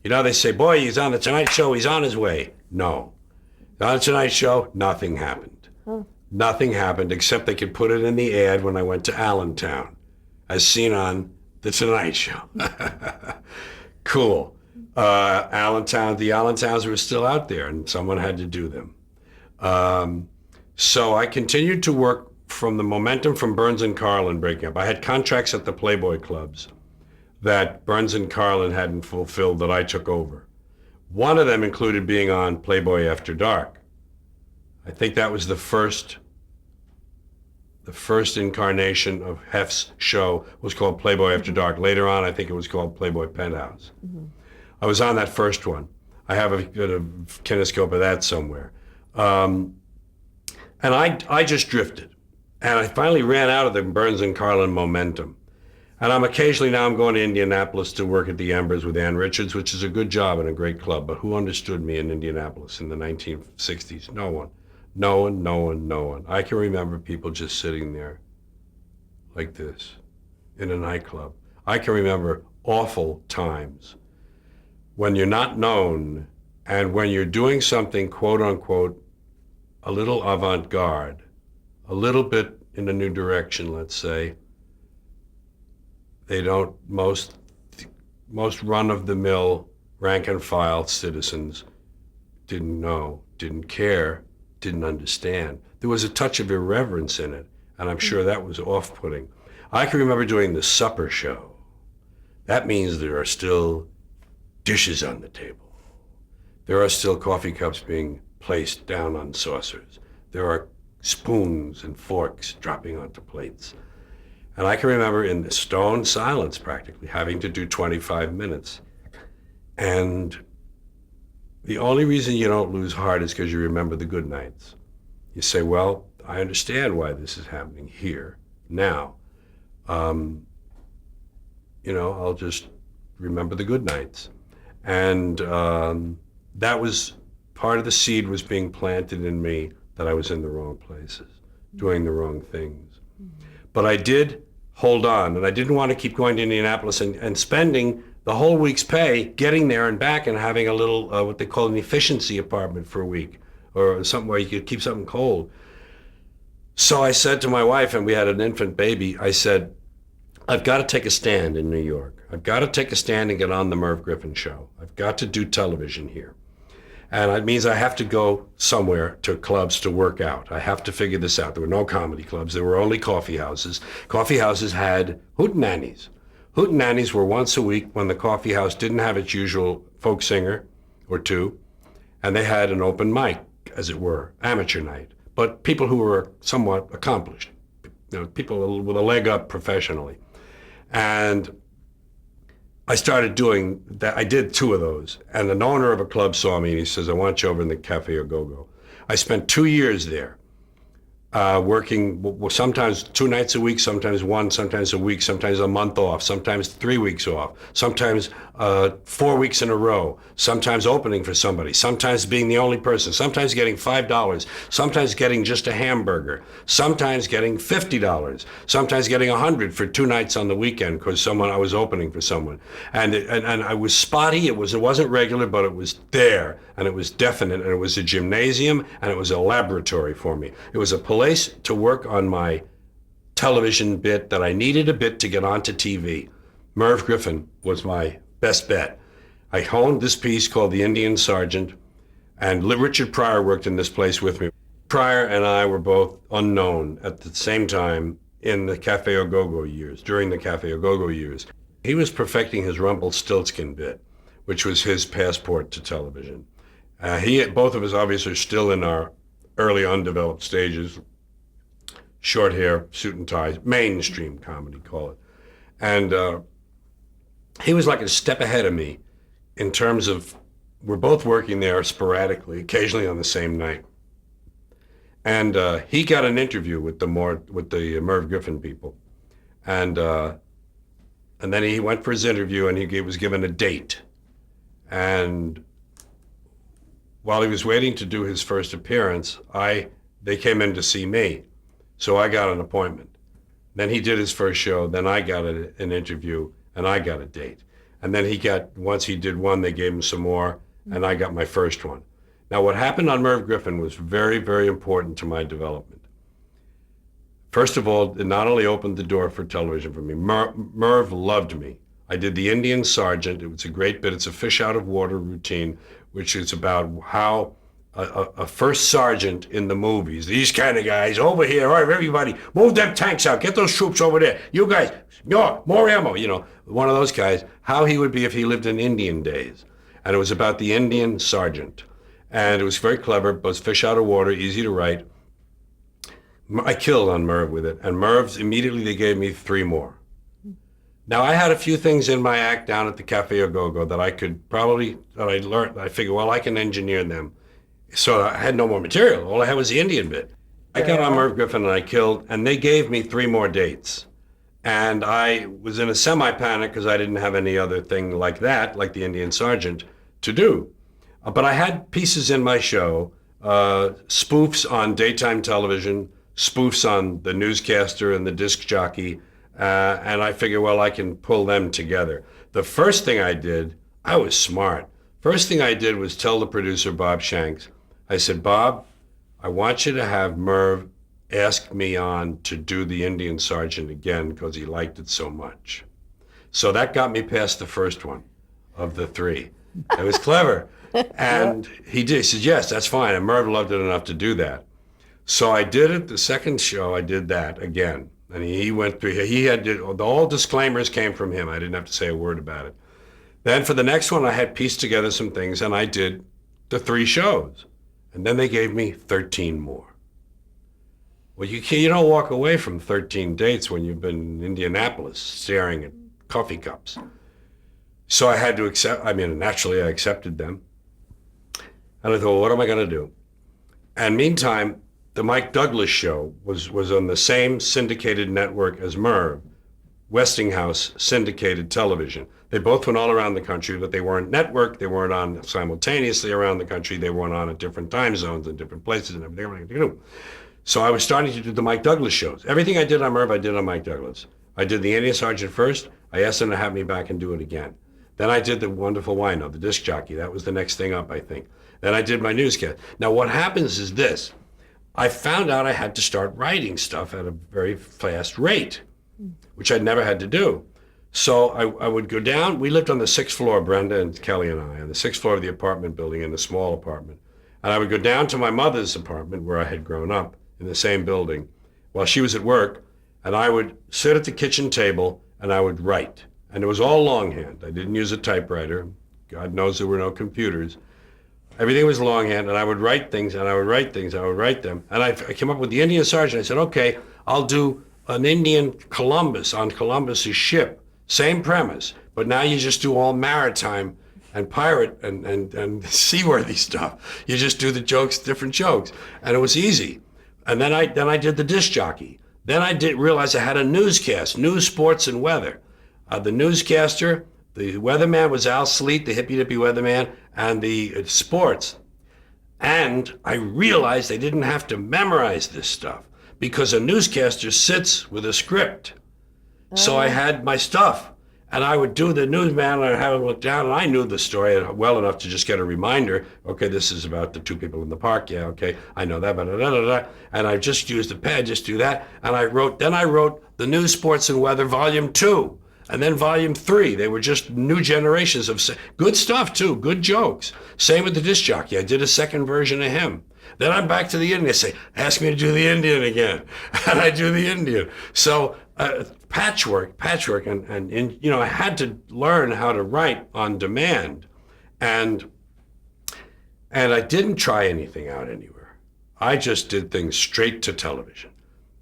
You know, they say, boy, he's on the Tonight Show, he's on his way. No. On the Tonight Show, nothing happened. Nothing happened except they could put it in the ad when I went to Allentown, as seen on the Tonight Show. Cool. Allentown, the Allentowns were still out there, and someone had to do them. So I continued to work from the momentum from Burns and Carlin breaking up. I had contracts at the Playboy clubs that Burns and Carlin hadn't fulfilled that I took over. One of them included being on Playboy After Dark. I think that was the first incarnation of Hef's show was called Playboy After Dark. Later on, I think it was called Playboy Penthouse. I was on that first one. I have a kinescope of that somewhere. And I just drifted. And I finally ran out of the Burns and Carlin momentum. And I'm going to Indianapolis to work at the Embers with Ann Richards, which is a good job and a great club. But who understood me in Indianapolis in the 1960s? No one. No one, no one, no one. I can remember people just sitting there like this in a nightclub. I can remember awful times when you're not known and when you're doing something, quote unquote, a little avant-garde, a little bit in a new direction, let's say. They don't, most run-of-the-mill, rank-and-file citizens didn't know, didn't care, didn't understand. There was a touch of irreverence in it, and I'm sure that was off-putting. I can remember doing the supper show. That means there are still dishes on the table. There are still coffee cups being placed down on saucers. There are spoons and forks dropping onto plates. And I can remember in the stone silence practically having to do 25 minutes. And the only reason you don't lose heart is because you remember the good nights. You say, well, I understand why this is happening here, now. I'll just remember the good nights. And that was part of the seed was being planted in me that I was in the wrong places, doing the wrong things. But I did hold on, and I didn't want to keep going to Indianapolis and spending the whole week's pay getting there and back and having a little, what they call an efficiency apartment for a week, or something where you could keep something cold. So I said to my wife, and we had an infant baby, I said, I've got to take a stand in New York. I've got to take a stand and get on the Merv Griffin show. I've got to do television here. And it means I have to go somewhere to clubs to work out. I have to figure this out. There were no comedy clubs. There were only coffee houses. Coffee houses had hootenannies. Hootenannies were once a week when the coffee house didn't have its usual folk singer or two, and they had an open mic, as it were, amateur night. But people who were somewhat accomplished, people with a leg up professionally. And I started doing that. I did 2 of those. And an owner of a club saw me and he says, I want you over in the Cafe Au Go-Go. I spent 2 years there, working sometimes 2 nights a week, sometimes 1, sometimes a week, sometimes a month off, sometimes 3 weeks off, sometimes 4 weeks in a row, sometimes opening for somebody, sometimes being the only person, sometimes getting $5, sometimes getting just a hamburger, sometimes getting $50, sometimes getting $100 for 2 nights on the weekend because I was opening for someone. And I was spotty, it wasn't regular, but it was there, and it was definite, and it was a gymnasium, and it was a laboratory for me. It was a place to work on my television bit that I needed a bit to get onto TV. Merv Griffin was my best bet. I honed this piece called The Indian Sergeant, and Richard Pryor worked in this place with me. Pryor and I were both unknown at the same time in the Cafe Au Go-Go years, during the Cafe Au Go-Go years. He was perfecting his Rumpelstiltskin bit, which was his passport to television. Both of us obviously are still in our early undeveloped stages, short hair, suit and ties, mainstream comedy, call it. And he was like a step ahead of me in terms of, we're both working there sporadically, occasionally on the same night. And he got an interview with the Merv Griffin people. And then he went for his interview and he was given a date. And while he was waiting to do his first appearance, they came in to see me. So I got an appointment. Then he did his first show, then I got an interview, and I got a date. And then once he did one, they gave him some more, and I got my first one. Now, what happened on Merv Griffin was very, very important to my development. First of all, it not only opened the door for television for me, Merv loved me. I did the Indian Sergeant. It was a great bit. It's a fish out of water routine, which is about how a first sergeant in the movies, these kind of guys over here, all right, everybody, move them tanks out, get those troops over there. You guys, no, more ammo, one of those guys, how he would be if he lived in Indian days. And it was about the Indian sergeant. And it was very clever, but it was fish out of water, easy to write. I killed on Merv with it. And Merv's, immediately they gave me 3 more. Now, I had a few things in my act down at the Cafe Au Go-Go that I learned. I figured, well, I can engineer them. So I had no more material. All I had was the Indian bit. I got on Merv Griffin and I killed, and they gave me 3 more dates. And I was in a semi-panic because I didn't have any other thing like that, like the Indian Sergeant, to do. But I had pieces in my show, spoofs on daytime television, spoofs on the newscaster and the disc jockey, and I figured, well, I can pull them together. The first thing I did, I was smart. First thing I did was tell the producer, Bob Shanks, I said, Bob, I want you to have Merv ask me on to do the Indian Sergeant again because he liked it so much. So that got me past the first one of the 3. It was clever. And he did. He said, yes, that's fine. And Merv loved it enough to do that. So I did it. The second show, I did that again. And he went through, all disclaimers came from him. I didn't have to say a word about it. Then for the next one, I had pieced together some things, and I did the 3 shows. And then they gave me 13 more. Well, you don't walk away from 13 dates when you've been in Indianapolis staring at coffee cups. So I had to accept, naturally I accepted them. And I thought, well, what am I going to do? And meantime, the Mike Douglas show was on the same syndicated network as Merv, Westinghouse syndicated television. They both went all around the country, but they weren't networked. They weren't on simultaneously around the country. They weren't on at different time zones and different places and everything. So I was starting to do the Mike Douglas shows. Everything I did on Merv, I did on Mike Douglas. I did the Indian Sergeant first. I asked them to have me back and do it again. Then I did the Wonderful Wino, the disc jockey. That was the next thing up, I think. Then I did my newscast. Now what happens is this. I found out I had to start writing stuff at a very fast rate, which I'd never had to do. So I would go down. We lived on the 6th floor, Brenda and Kelly and I, on the 6th floor of the apartment building in a small apartment. And I would go down to my mother's apartment where I had grown up in the same building while she was at work. And I would sit at the kitchen table and I would write. And it was all longhand. I didn't use a typewriter. God knows there were no computers. Everything was longhand, and I would write things, and I would write things, and I would write them. And I came up with the Indian Sergeant. I said, okay, I'll do an Indian Columbus on Columbus's ship. Same premise, but now you just do all maritime and pirate and seaworthy stuff. You just do the jokes, different jokes. And it was easy. And then I did the disc jockey. Then I realize I had a newscast, news, sports, and weather. The newscaster, the weatherman was Al Sleet, the hippy-dippy weatherman, and the sports. And I realized they didn't have to memorize this stuff because a newscaster sits with a script. So I had my stuff, and I would do the newsman, and I'd have him look down, and I knew the story well enough to just get a reminder. Okay, this is about the 2 people in the park. Yeah, okay, I know that, and I just used the pad, just do that. And I wrote the News, Sports, and Weather, Volume 2. And then Volume 3, they were just new generations of good stuff too, good jokes. Same with the disc jockey. I did a second version of him. Then I'm back to the Indian. They say, ask me to do the Indian again. And I do the Indian. So patchwork, and I had to learn how to write on demand. And I didn't try anything out anywhere. I just did things straight to television.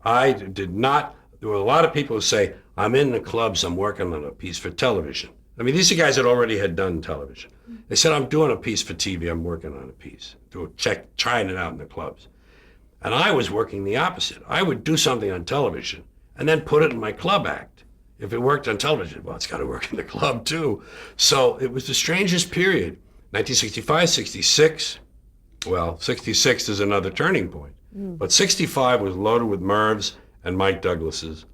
I did not, there were a lot of people who say, I'm in the clubs, I'm working on a piece for television. I mean, these are guys that already had done television. They said, I'm doing a piece for TV, I'm working on a piece. Trying it out in the clubs. And I was working the opposite. I would do something on television and then put it in my club act. If it worked on television, well, it's got to work in the club too. So it was the strangest period. 1965, 66, well, 66 is another turning point. But 65 was loaded with Mervs and Mike Douglases.